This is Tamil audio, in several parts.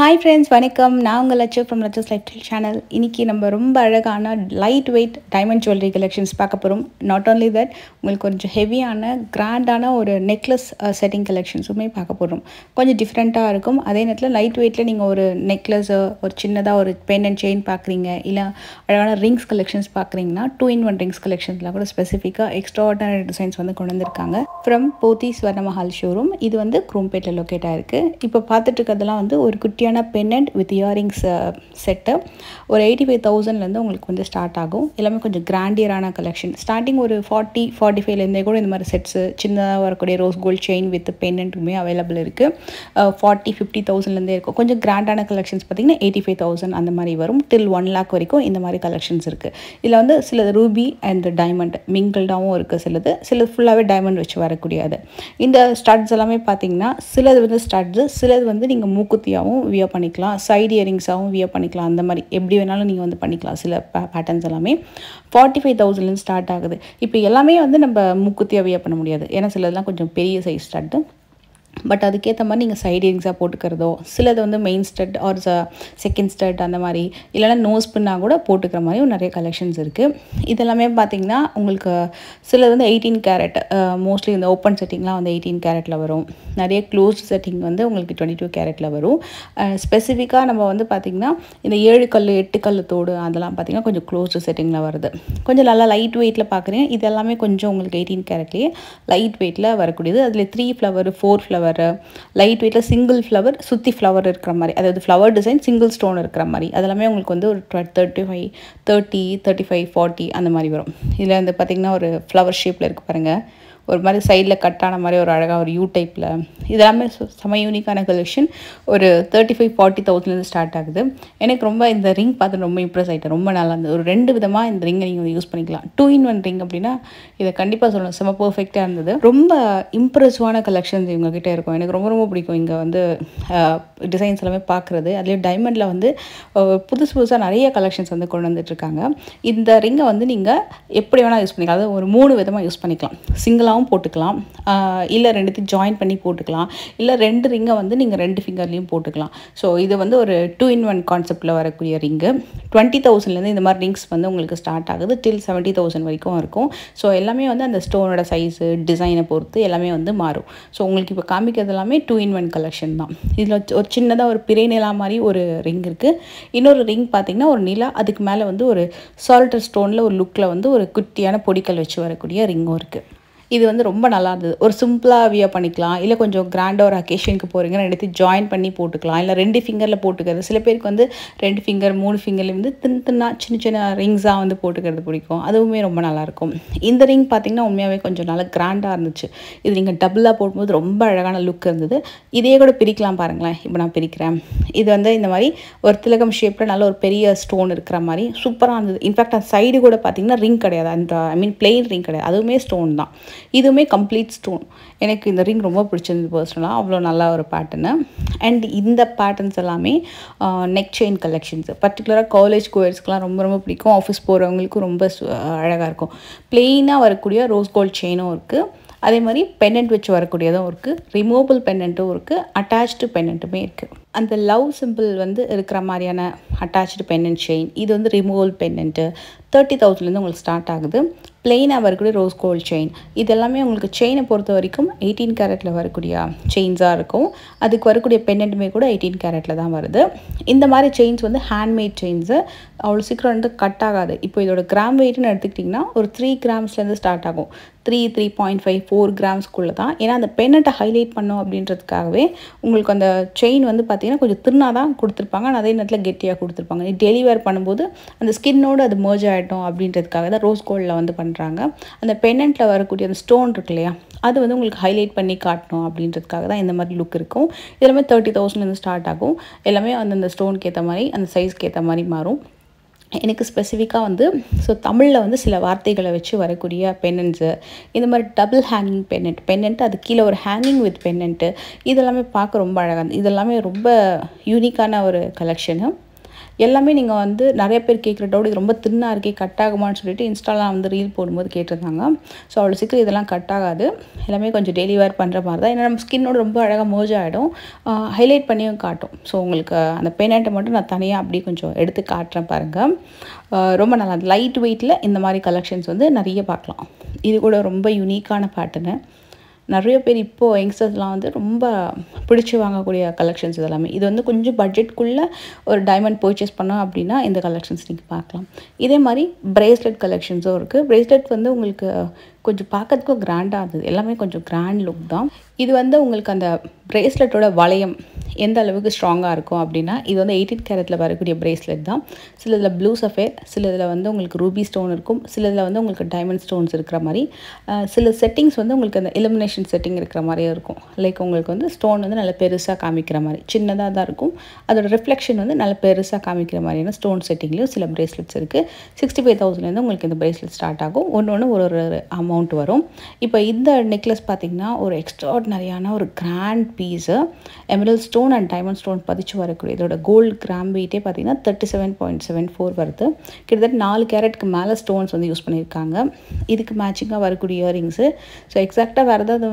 Hi friends, வணக்கம். நான் உங்கள் Lakshu from Lakshu's lifestyle channel. இன்றைக்கி நம்ம ரொம்ப அழகான light weight diamond jewellery collections பார்க்க போகிறோம். நாட் ஓன்லி தட், உங்களுக்கு கொஞ்சம் ஹெவியான கிராண்டான ஒரு நெக்லஸ் செட்டிங் கலெக்ஷன்ஸுமே பார்க்க போகிறோம். கொஞ்சம் டிஃப்ரெண்ட்டாக இருக்கும். அதே நேரத்தில் லைட் வெயிட்டில் நீங்கள் ஒரு நெக்லஸ், ஒரு சின்னதாக ஒரு பென் அண்ட் செயின் பார்க்குறீங்க, இல்லை அழகான ரிங்ஸ் கலெக்ஷன்ஸ் பார்க்குறீங்கன்னா 2-in-1 ரிங்ஸ் கலெக்ஷன்ஸில் கூட ஸ்பெசிஃபிக்காக எக்ஸ்ட்ராஆர்டினரி டிசைன்ஸ் வந்து கொண்டு வந்திருக்காங்க. From Pothi Swarna Mahal showroom. இது வந்து குரோம்பேட்டில் லொக்கேட் ஆகிருக்கு. இப்போ பார்த்துட்டு இருக்கிறதுலாம் வந்து ஒரு குட்டியான பென்னண்ட் வித் இயரிங்ஸ் செட்டு ஒரு 85,000லேருந்து உங்களுக்கு வந்து ஸ்டார்ட் ஆகும். எல்லாமே கொஞ்சம் கிராண்டியரான கலெக்ஷன். ஸ்டார்டிங் ஒரு 40-45லேருந்தே கூட இந்த மாதிரி செட்ஸு சின்னதாக வரக்கூடிய ரோஸ் கோல்ட் செயின் வித் பென்னண்ட்டுமே அவைலபிள் இருக்குது. 40-50,000லேருந்தே இருக்கும். கொஞ்சம் கிராண்டான கலெக்ஷன்ஸ் பார்த்திங்கன்னா 85,000 அந்த மாதிரி வரும். டில் 1 lakh வரைக்கும் இந்த மாதிரி கலெக்ஷன்ஸ் இருக்குது. இதில் வந்து சிலது ரூபி அண்ட் டைமண்ட் மிங்கிள்டாகவும் இருக்குது. சிலது ஃபுல்லாகவே டைமண்ட் வச்சு வரக்கூடியது. இந்த ஸ்டட்ஸ் எல்லாமே பார்த்திங்கன்னா சிலது வந்து ஸ்டட்ஸு, சிலது வந்து நீங்கள் மூக்குத்தியாகவும் வியர் பண்ணிக்கலாம், சைடு இயரிங்ஸாகவும் வியர் பண்ணிக்கலாம். அந்த மாதிரி எப்படி வேணாலும் நீங்கள் வந்து பண்ணிக்கலாம். சில பேட்டர்ன்ஸ் எல்லாமே 45,000லேருந்து ஸ்டார்ட் ஆகுது. இப்போ எல்லாமே வந்து நம்ம மூக்குத்தியாக வியர் பண்ண முடியாது, ஏன்னா சிலதெல்லாம் கொஞ்சம் பெரிய சைஸ் ஸ்டட்டு. பட் அதுக்கேற்ற மாதிரி நீங்கள் சைடு இயரிங்ஸாக போட்டுக்கிறதோ, சிலது வந்து main stud or second stud அந்த மாதிரி, இல்லைனா நோஸ் பின்னாக கூட போட்டுக்கிற மாதிரியும் நிறைய கலெக்ஷன்ஸ் இருக்குது. இதெல்லாமே பார்த்திங்கன்னா உங்களுக்கு சிலது வந்து 18 கேரட், மோஸ்ட்லி இந்த ஓப்பன் செட்டிங்லாம் வந்து 18 கேரட்டில் வரும். நிறைய க்ளோஸ்ட் செட்டிங் வந்து உங்களுக்கு 22 கேரட்டில் வரும். ஸ்பெசிஃபிக்காக நம்ம வந்து பார்த்திங்கன்னா இந்த 7 கல் 8 கல் தோடு அதெல்லாம் பார்த்திங்கன்னா கொஞ்சம் க்ளோஸ்டு செட்டிங்கில் வருது. கொஞ்சம் நல்லா லைட் வெயிட்டில் பார்க்குறீங்க. இது எல்லாமே கொஞ்சம் உங்களுக்கு 18 கேரட்லேயே லைட் வெயிட்டில் வரக்கூடியது. அதில் 3 ஃப்ளவர் 4 ஃப்ளவர், லைட் வெயிட்டில் சிங்கிள் ஃப்ளவர் சுற்றி ஃப்ளவர் இருக்கிற மாதிரி, அதாவது ஃப்ளவர் டிசைன் சிங்கிள் ஸ்டோன் இருக்கிற மாதிரி, அதெல்லாமே உங்களுக்கு வந்து ஒரு 35, 30, 35, 40 அந்த மாதிரி வரும். இதில் வந்து பார்த்திங்கன்னா ஒரு ஃப்ளவர் ஷேப்பில் இருக்குது பாருங்கள், ஒரு மாதிரி சைடில் கட்டான மாதிரி ஒரு அழகாக ஒரு யூ டைப்பில். இதெல்லாமே செம யூனிக்கான கலெக்ஷன். ஒரு 35-40,000லேருந்து ஸ்டார்ட் ஆகுது. எனக்கு ரொம்ப இந்த ரிங் பார்த்து ரொம்ப இம்ப்ரெஸ் ஆகிட்டேன். ரொம்ப நல்லா இருந்தது. ஒரு 2 விதமாக இந்த ரிங்கை நீங்கள் யூஸ் பண்ணிக்கலாம். 2-in-1 ரிங் அப்படின்னா இதை கண்டிப்பாக சொல்லணும், செம பர்ஃபெக்டாக இருந்தது. ரொம்ப இம்ப்ரெசிவான கலெக்ஷன்ஸ் இவங்ககிட்ட இருக்கும். எனக்கு ரொம்ப ரொம்ப பிடிக்கும் இங்கே வந்து டிசைன்ஸ் எல்லாமே பார்க்குறது. அதுலேயும் டைமண்டில் வந்து புதுசாக நிறைய கலெக்ஷன்ஸ் வந்து கொண்டு வந்துட்டுருக்காங்க. இந்த ரிங்கை வந்து நீங்கள் எப்படி வேணால் யூஸ் பண்ணிக்கலாம். அதாவது ஒரு 3 விதமாக யூஸ் பண்ணிக்கலாம். சிங்கிளாகவும் போட்டுக்கலாம், இல்லை 2த்தையும் ஜாயின் பண்ணி போட்டுக்கலாம், இல்லை 2 ரிங்கை வந்து நீங்கள் 2 ஃபிங்கர்லேயும் போட்டுக்கலாம். ஸோ இது வந்து ஒரு 2-in-1 கான்செப்டில் வரக்கூடிய ரிங்கு. 20,000லேருந்து இந்த மாதிரி ரிங்ஸ் வந்து உங்களுக்கு ஸ்டார்ட் ஆகுது. டில் 70,000 வரைக்கும் இருக்கும். ஸோ எல்லாமே வந்து அந்த ஸ்டோனோட சைஸு டிசைனை பொறுத்து எல்லாமே வந்து மாறும். ஸோ உங்களுக்கு இப்போ காமிக்கிறது எல்லாமே 2-in-1 கலெக்ஷன் தான். இதில் ஒரு சின்னதாக ஒரு பிறை நிலா மாதிரி ஒரு ரிங் இருக்குது. இன்னொரு ரிங் பார்த்திங்கன்னா ஒரு நிலா, அதுக்கு மேலே வந்து ஒரு சால்டர் ஸ்டோனில் ஒரு லுக்கில் வந்து ஒரு குட்டியான பொடிக்கல் வச்சு வரக்கூடிய ரிங்கும் இருக்குது. இது வந்து ரொம்ப நல்லா இருந்தது. ஒரு சிம்பிளாக வியர் பண்ணிக்கலாம், இல்லை கொஞ்சம் கிராண்டாக ஒரு அக்கேஷனுக்கு போகிறீங்கன்னா 2த்தையும் ஜாயின் பண்ணி போட்டுக்கலாம், இல்லை 2 ஃபிங்கரில் போட்டுக்கிறது. சில பேருக்கு வந்து 2 ஃபிங்கர் 3 ஃபிங்கர்லேயும் வந்து சின்ன சின்ன ரிங்ஸாக வந்து போட்டுக்கிறது பிடிக்கும். அதுவுமே ரொம்ப நல்லாயிருக்கும். இந்த ரிங் பார்த்திங்கன்னா உண்மையாகவே கொஞ்சம் நல்லா கிராண்டாக இருந்துச்சு. இது நீங்கள் டபுளாக போடும்போது ரொம்ப அழகான லுக் இருந்தது. இதே கூட பிரிக்கலாம் பாருங்களேன். இப்போ நான் பிரிக்கிறேன். இது வந்து இந்த மாதிரி ஒரு திலகம் ஷேப்பில் நல்ல ஒரு பெரிய ஸ்டோன் இருக்கிற மாதிரி சூப்பராக இருந்தது. இன்ஃபேக்ட் அந்த சைடு கூட பார்த்திங்கன்னா ரிங் கிடையாது, அந்த பிளெயின் ரிங் கிடையாது, அதுவுமே ஸ்டோன் தான். இதுவுமே கம்ப்ளீட் ஸ்டோன். எனக்கு இந்த ரிங் ரொம்ப பிடிச்சிருந்தது பர்சனலாக. அவ்வளோ நல்லா ஒரு பேட்டர்னு. அண்ட் இந்த பேட்டர்ன்ஸ் எல்லாமே நெக் செயின் கலெக்ஷன்ஸ். பர்டிகுலராக காலேஜ் கோயர்ஸ்க்கெலாம் ரொம்ப ரொம்ப பிடிக்கும். ஆஃபீஸ் போகிறவங்களுக்கும் ரொம்ப அழகாக இருக்கும். பிளெயினாக வரக்கூடிய ரோஸ் கோல்ட் செயினும் இருக்குது. அதே மாதிரி பென்னண்ட் வச்சு வரக்கூடியதும் இருக்குது, ரிமூவபிள் பென்னண்ட்டும் இருக்குது, அட்டாச்டு பென்னண்ட்டுமே இருக்குது. அந்த லவ் சிம்பிள் வந்து இருக்கிற மாதிரியான அட்டாச்டு பென்னண்ட் செயின், இது வந்து ரிமூவல் பென்னண்ட்டு 30,000லேருந்து உங்களுக்கு ஸ்டார்ட் ஆகுது. பிளெயினாக வரக்கூடிய ரோஸ் கோல்ட் செயின், இது எல்லாமே உங்களுக்கு செயினை பொறுத்த வரைக்கும் 18 கேரட்டில் வரக்கூடிய செயின்ஸாக இருக்கும். அதுக்கு வரக்கூடிய பென்னண்ட்டுமே கூட 18 கேரட்டில் தான் வருது. இந்த மாதிரி செயின்ஸ் வந்து ஹேண்ட்மேட் செயின்ஸு, அவ்வளோ சீக்கிரம் வந்து கட் ஆகாது. இப்போ இதோட கிராம் வெயிட்னு எடுத்துக்கிட்டிங்கன்னா ஒரு 3 கிராம்ஸ்லேருந்து ஸ்டார்ட் ஆகும். 3.5 4 கிராம்ஸ்குள்ளே தான். ஏன்னா அந்த பென்னட்டை ஹைலைட் பண்ணோம் அப்படின்றதுக்காகவே உங்களுக்கு அந்த செயின் வந்து பார்த்திங்கன்னா கொஞ்சம் தின்னாக தான் கொடுத்துருப்பாங்க. ஆனால் அதே நேரத்தில் கெட்டியாக கொடுத்துருப்பாங்க. டெய்லி வேர் பண்ணும்போது அந்த ஸ்கின்னோடு அது மர்ஜ் ஆகிட்டோம் அப்படின்றதுக்காக தான் ரோஸ் கோல்டில் வந்து பண்ணுறாங்க. அந்த பென்னட்டில் வரக்கூடிய அந்த ஸ்டோன் இருக்கு இல்லையா, அது வந்து உங்களுக்கு ஹைலைட் பண்ணி காட்டணும் அப்படின்றதுக்காக தான் இந்த மாதிரி லுக் இருக்கும். எல்லாமே 30,000 ஸ்டார்ட் ஆகும். எல்லாமே அந்தந்த ஸ்டோனுக்கு ஏற்ற மாதிரி அந்த சைஸ்க்கு ஏற்ற மாதிரி மாறும். எனக்கு ஸ்பெசிஃபிக்காக வந்து தமிழில் வந்து சில வார்த்தைகளை வச்சு வரக்கூடிய பென்னன்ஸு, இந்த மாதிரி டபுள் ஹேங்கிங் பென்னண்ட் அது கீழே ஒரு ஹேங்கிங் வித் பென்னண்ட்டு, இதெல்லாமே பார்க்க ரொம்ப அழகாக இருந்தது. இதெல்லாமே ரொம்ப யூனிக்கான ஒரு கலெக்ஷனு. எல்லாமே நீங்கள் வந்து நிறைய பேர் கேட்குற டவுட், இது ரொம்ப தின்னாக இருக்கே கட் ஆகுமான்னு சொல்லிட்டு இன்ஸ்டாலாம் வந்து ரீல் போடும்போது கேட்டிருந்தாங்க. ஸோ அவ்வளோ சீக்கிரம் இதெல்லாம் கட் ஆகாது. எல்லாமே கொஞ்சம் டெய்லி வேர் பண்ணுற மாதிரி தான். ஏன்னா நம்ம ஸ்கின்னோட ரொம்ப அழகாக மோஜ் ஆகிடும், ஹைலைட் பண்ணியும் காட்டும். ஸோ உங்களுக்கு அந்த பென்னண்ட்டை மட்டும் நான் தனியாக அப்படியே கொஞ்சம் எடுத்து காட்டுறேன் பாருங்கள். ரொம்ப நல்லா லைட் வெயிட்டில் இந்த மாதிரி கலெக்ஷன்ஸ் வந்து நிறைய பார்க்கலாம். இது கூட ரொம்ப யூனிக்கான பேட்டர்னு. நிறைய பேர் இப்போது யங்ஸ்டர்ஸ்லாம் வந்து ரொம்ப பிடிச்சி வாங்கக்கூடிய கலெக்ஷன்ஸ் இதெல்லாமே. இது வந்து கொஞ்சம் பட்ஜெட்குள்ளே ஒரு டைமண்ட் பர்ச்சேஸ் பண்ணோம் அப்படின்னா இந்த கலெக்ஷன்ஸ் நீங்கள் பார்க்கலாம். இதே மாதிரி பிரேஸ்லெட் கலெக்ஷன்ஸும் இருக்குது. பிரேஸ்லெட் வந்து உங்களுக்கு கொஞ்சம் பார்க்கறதுக்கும் கிராண்டாக இருந்தது. எல்லாமே கொஞ்சம் கிராண்ட் லுக் தான். இது வந்து உங்களுக்கு அந்த பிரேஸ்லெட்டோட வளையம் எந்த அளவுக்கு ஸ்ட்ராங்காக இருக்கும் அப்படின்னா, இது வந்து 18 கேரட்டில் வரக்கூடிய பிரேஸ்லெட் தான். சில இதில் ப்ளூ சஃபேர், சில இதில் வந்து உங்களுக்கு ரூபி ஸ்டோன் இருக்கும், சில இதில் வந்து உங்களுக்கு டைமண்ட் ஸ்டோன்ஸ் இருக்கிற மாதிரி, சில செட்டிங்ஸ் வந்து உங்களுக்கு அந்த எலிமினேஷன் செட்டிங் இருக்கிற மாதிரியே இருக்கும். லைக் உங்களுக்கு வந்து ஸ்டோன் வந்து நல்ல பெருசாக காமிக்கிற மாதிரி, சின்னதாக தான் இருக்கும், அதோட ரிஃப்ளெக்ஷன் வந்து நல்ல பெருசாக காமிக்கிற மாதிரியான ஸ்டோன் செட்டிங்லேயும் சில பிரேஸ்லெட்ஸ் இருக்குது. 65,000 உங்களுக்கு இந்த பிரேஸ்லெட் ஸ்டார்ட் ஆகும். ஒன்று ஒரு அமௌண்ட் வரும். இப்போ இந்த நெக்லஸ் பார்த்திங்கன்னா ஒரு எக்ஸ்ட்ராடினரியான ஒரு grand piece, emerald stone and diamond stone பதிச்சு வரக்கூடிய இதோட கோல்டு கிராம் வெயிட்டே பார்த்திங்கன்னா 37.74 வருது. கிட்டத்தட்ட 4 கேரட்க்கு மேலே ஸ்டோன்ஸ் வந்து யூஸ் பண்ணியிருக்காங்க. இதுக்கு மேட்சிங்காக வரக்கூடிய இயரிங்ஸு. ஸோ எக்ஸாக்டாக வேறு ஏதாவது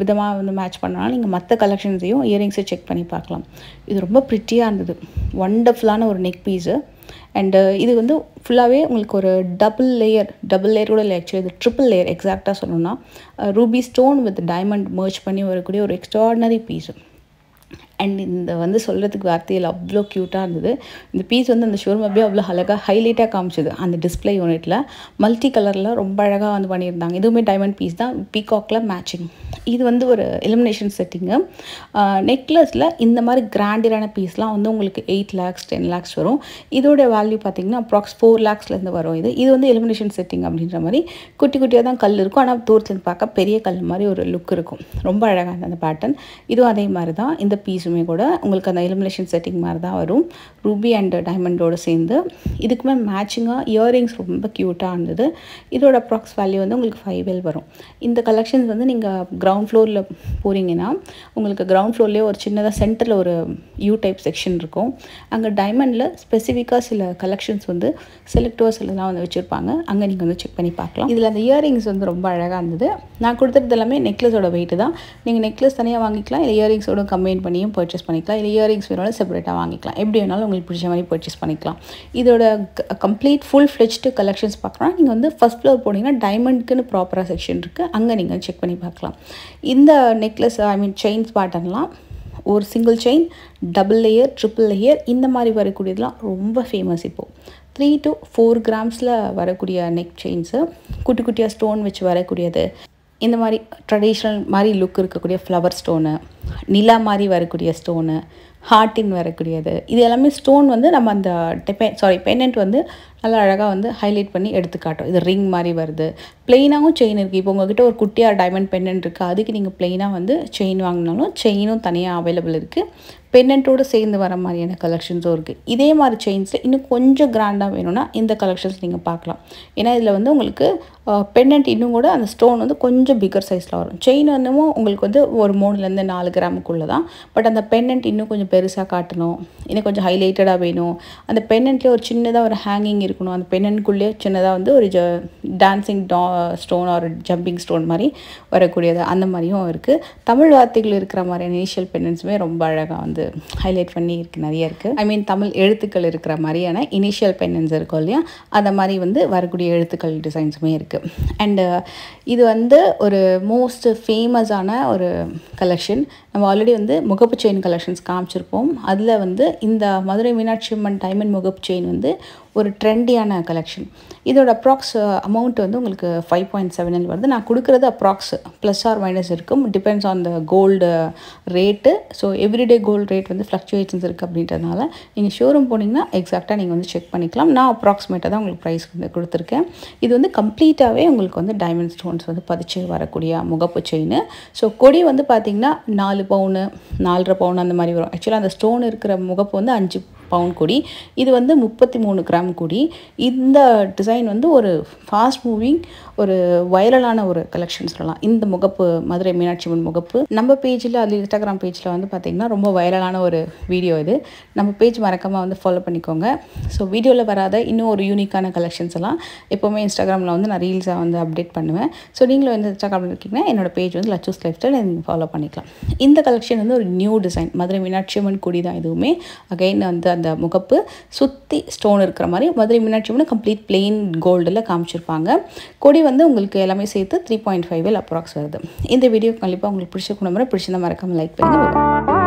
விதமாக வந்து மேட்ச் பண்ணாலும் நீங்கள் மற்ற கலெக்ஷன்ஸையும் இயரிங்ஸை செக் பண்ணி பார்க்கலாம். இது ரொம்ப ப்ரிட்டியாக இருந்தது. ஒண்டர்ஃபுல்லான ஒரு நெக் பீஸு. அண்டு இது வந்து ஃபுல்லாகவே உங்களுக்கு ஒரு டபுள் லேயர் கூட இல்லை, ஆக்சுவலி இது ட்ரிபிள் லேயர் எக்ஸாக்டாக சொல்லணும்னா, ruby stone with diamond merge பண்ணி வரக்கூடிய ஒரு எக்ஸ்ட்ராடினரி பீஸு. அண்ட் இந்த வந்து சொல்கிறதுக்கு வார்த்தையில் அவ்வளோ க்யூட்டாக இருந்தது. இந்த பீஸ் வந்து அந்த ஷோரூம் அப்படியே அவ்வளோ அழகாக ஹைலைட்டாக காமிச்சிது. அந்த டிஸ்பிளே யூனிட்டில் மல்டி கலரில் ரொம்ப அழகாக வந்து பண்ணியிருந்தாங்க. இதுவுமே டைமண்ட் பீஸ் தான், பீகாக்கில் மேட்சிங். இது வந்து ஒரு எலிமினேஷன் செட்டிங்கு. நெக்லஸில் இந்த மாதிரி கிராண்டியரான பீஸ்லாம் வந்து உங்களுக்கு 8 lakhs 10 lakhs வரும். இதோட வேல்யூ பார்த்திங்கன்னா அப்ராக்ஸ் 4 lakhsலேருந்து வரும். இது வந்து எலிமினேஷன் செட்டிங் அப்படின்ற மாதிரி குட்டி குட்டியாக தான் கல் இருக்கும், ஆனால் தூரத்துலேருந்து பார்க்க பெரிய கல் மாதிரி ஒரு லுக் இருக்கும். ரொம்ப அழகாக இருந்தது அந்த பேட்டர்ன். இதுவும் அதே மாதிரி தான். இந்த பீஸுமே கூட உங்களுக்கு அந்த எலிமினேஷன் செட்டிங் மாதிரி தான் வரும், ரூபி அண்ட் டைமண்டோடு சேர்ந்து. இதுக்குமே மேட்சிங்காக இயரிங்ஸ் ரொம்ப க்யூட்டாக இருந்தது. இதோட அப்ராக்ஸ் வேல்யூ வந்து உங்களுக்கு 5L வரும். இந்த கலெக்ஷன்ஸ் வந்து நீங்கள் கிரவுண்ட் ஃப்ளோரில் போகிறீங்கன்னா உங்களுக்கு கிரவுண்ட் ஃப்ளோர்லேயே ஒரு சின்னதாக சென்டரில் ஒரு யூ டைப் செக்ஷன் இருக்கும். அங்கே டைமண்டில் ஸ்பெசிஃபிக்காக சில கலெக்ஷன்ஸ் வந்து செலக்டர்ஸ் எல்லாம் வந்து வச்சுருப்பாங்க. அங்கே நீங்கள் வந்து செக் பண்ணி பார்க்கலாம். இதில் அந்த இயரிங்ஸ் வந்து ரொம்ப அழகாக இருந்தது. நான் கொடுத்தது எல்லாமே நெக்லஸோட வெயிட்டு தான். நீங்கள் நெக்லஸ் தனியாக வாங்கிக்கலாம், இல்லை இயரிங்ஸோட கம்பைன் பண்ணியும் பர்ச்சேஸ் பண்ணிக்கலாம், இல்லை இயரிங்ஸ் வேணாலும் செப்பரேட்டாக வாங்கிக்கலாம். எப்படி வேணாலும் உங்களுக்கு பிடிச்ச மாதிரி பர்ச்சேஸ் பண்ணிக்கலாம். இதோட கம்ப்ளீட் ஃபுல் ஃப்ளெஜ்டு கலெக்ஷன்ஸ் பார்க்கலாம். நீங்கள் வந்து ஃபஸ்ட் ஃப்ளோர் போனீங்கன்னா டைமண்ட்க்குன்னு ப்ராப்பராக செக்ஷன் இருக்குது, அங்கே நீங்கள் செக் பண்ணி பார்க்கலாம். இந்த நெக்லஸ் செயின்ஸ் பேட்டர்ன்லாம் ஒரு single chain, double layer, triple layer, இந்த மாதிரி வரக்கூடியதுலாம் ரொம்ப ஃபேமஸ். இப்போது 3 to 4 கிராம்ஸில் வரக்கூடிய நெக் செயின்ஸு, குட்டி குட்டியாக ஸ்டோன் வச்சு வரக்கூடியது, இந்த மாதிரி ட்ரெடிஷ்னல் மாதிரி லுக் இருக்கக்கூடிய ஃப்ளவர் ஸ்டோனு, நிலா மாதிரி வரக்கூடிய ஸ்டோனு, ஹார்ட்டின் வரக்கூடியது, இது எல்லாமே ஸ்டோன் வந்து நம்ம அந்த பென்னண்ட் வந்து நல்லா அழகாக வந்து ஹைலைட் பண்ணி எடுத்துக்காட்டும். இது ரிங் மாதிரி வருது. ப்ளெயினாகவும் செயின் இருக்குது. இப்போ உங்கள்கிட்ட ஒரு குட்டியாக டைமண்ட் பென்னண்ட் இருக்குது, அதுக்கு நீங்கள் ப்ளெயினாக வந்து செயின் வாங்கினாலும் செயினும் தனியாக அவைலபிள் இருக்குது. பென்னண்ட்டோடு சேர்ந்து வர மாதிரியான கலெக்ஷன்ஸும் இருக்குது. இதே மாதிரி செயின்ஸில் இன்னும் கொஞ்சம் கிராண்டாக வேணும்னா இந்த கலெக்ஷன்ஸ் நீங்கள் பார்க்கலாம். ஏன்னா இதில் வந்து உங்களுக்கு பென்னண்ட் இன்னும் கூட அந்த ஸ்டோன் வந்து கொஞ்சம் பிக்கர் சைஸில் வரும். செயின் வந்துமோ உங்களுக்கு வந்து ஒரு 3 to 4 கிராமுக்குள்ளே தான். பட் அந்த பென்னண்ட் இன்னும் கொஞ்சம் பெருசாக காட்டணும், இன்னும் கொஞ்சம் ஹைலைட்டடாக வேணும். அந்த பென்னண்ட்லேயே ஒரு சின்னதாக ஒரு ஹேங்கிங் இருக்கணும். அந்த பென்னண்ட்குள்ளேயே சின்னதாக வந்து ஒரு டான்சிங் ஸ்டோன் ஒரு ஜம்பிங் ஸ்டோன் மாதிரி வரக்கூடியது, அந்த மாதிரியும் இருக்குது. தமிழ் வார்த்தைகள் இருக்கிற மாதிரியான இனிஷியல் பென்னண்ட்ஸுமே ரொம்ப அழகாக வந்து ஹைலைட் பண்ணி இருக்குது, நிறைய இருக்குது. தமிழ் எழுத்துக்கள் இருக்கிற மாதிரியான இனிஷியல் பென்னண்ட்ஸ் இருக்கும் இல்லையா, அந்த மாதிரி வந்து வரக்கூடிய எழுத்துக்கள் டிசைன்ஸுமே இருக்குது. இருக்குது. அண்டு இது வந்து ஒரு மோஸ்ட் ஃபேமஸான ஒரு கலெக்ஷன். நம்ம ஆல்ரெடி வந்து முகப்பு செயின் கலெக்ஷன்ஸ் காமிச்சிருப்போம். அதில் வந்து இந்த மதுரை மீனாட்சி அம்மன் டைமண்ட் முகப்பு செயின் வந்து ஒரு ட்ரெண்டியான கலெக்ஷன். இதோட அப்ராக்ஸ் அமௌண்ட் வந்து உங்களுக்கு 5.7L வருது. நான் கொடுக்குறது அப்ராக்ஸ் ப்ளஸ் ஆர் மைனஸ் இருக்கும், depends on the gold rate. So everyday gold rate வந்து ஃப்ளக்சுவேஷன்ஸ் இருக்குது அப்படின்றதுனால நீங்கள் ஷோரூம் போனீங்கன்னா எக்ஸாக்டாக நீங்கள் வந்து செக் பண்ணிக்கலாம். நான் அப்ராக்சிமேட்டாக தான் உங்களுக்கு ப்ரைஸ் வந்து கொடுத்துருக்கேன். இது வந்து கம்ப்ளீட்டாகவே உங்களுக்கு வந்து டைமண்ட் ஸ்டோன்ஸ் வந்து பதிச்சு வரக்கூடிய முகப்பு செயின். ஸோ கொடி வந்து பார்த்திங்கன்னா 4 பவுனு 4.5 பவுன் அந்த மாதிரி வரும். ஆக்சுவலாக அந்த ஸ்டோன் இருக்கிற முகப்பு வந்து 5 பவுன் கொடி. இது வந்து 33 கிராம் கொடி. இந்த டிசைன் வந்து ஒரு ஃபாஸ்ட் மூவிங் ஒரு வைரலான ஒரு கலெக்ஷன் சொல்லலாம். இந்த முகப்பு மதுரை மீனாட்சி அம்மன் முகப்பு நம்ம பேஜில், அது இன்ஸ்டாகிராம் பேஜில் வந்து பார்த்திங்கன்னா ரொம்ப வைரலான ஒரு வீடியோ இது. நம்ம பேஜ் மறக்காமல் வந்து ஃபாலோ பண்ணிக்கோங்க. ஸோ வீடியோவில் வராத இன்னும் ஒரு யூனிக்கான கலெக்ஷன்ஸ் எல்லாம் எப்போவுமே இன்ஸ்டாகிராமில் வந்து நான் ரீல்ஸாக வந்து அப்டேட் பண்ணுவேன். ஸோ நீங்களும் வந்து இன்ஸ்டாகிராமில் இருக்கீங்கன்னா என்னோடய பேஜ் வந்து லச்சூஸ் லைஃப் ஸ்டைல் நீங்கள் ஃபாலோ பண்ணிக்கலாம். இந்த கலெக்ஷன் வந்து ஒரு நியூ டிசைன். மதுரை மீனாட்சி அம்மன் கொடி தான் இதுவுமே. அகைன் வந்து அந்த முகப்பு சுற்றி ஸ்டோன் இருக்கிற மாதிரி மதுரை மீனாட்சி அம்மன் கம்ப்ளீட் பிளெயின் கோல்டில் காமிச்சிருப்பாங்க. கொடி வந்து உங்களுக்கு எல்லாமே சேர்த்து 3.5L அப்ராக்ஸ் வருது. இந்த வீடியோ கண்டிப்பாக உங்களுக்கு பிடிச்சிருக்கணும். பிடிச்சிருந்தா மறக்காமல் லைக் பண்ணுங்கள்.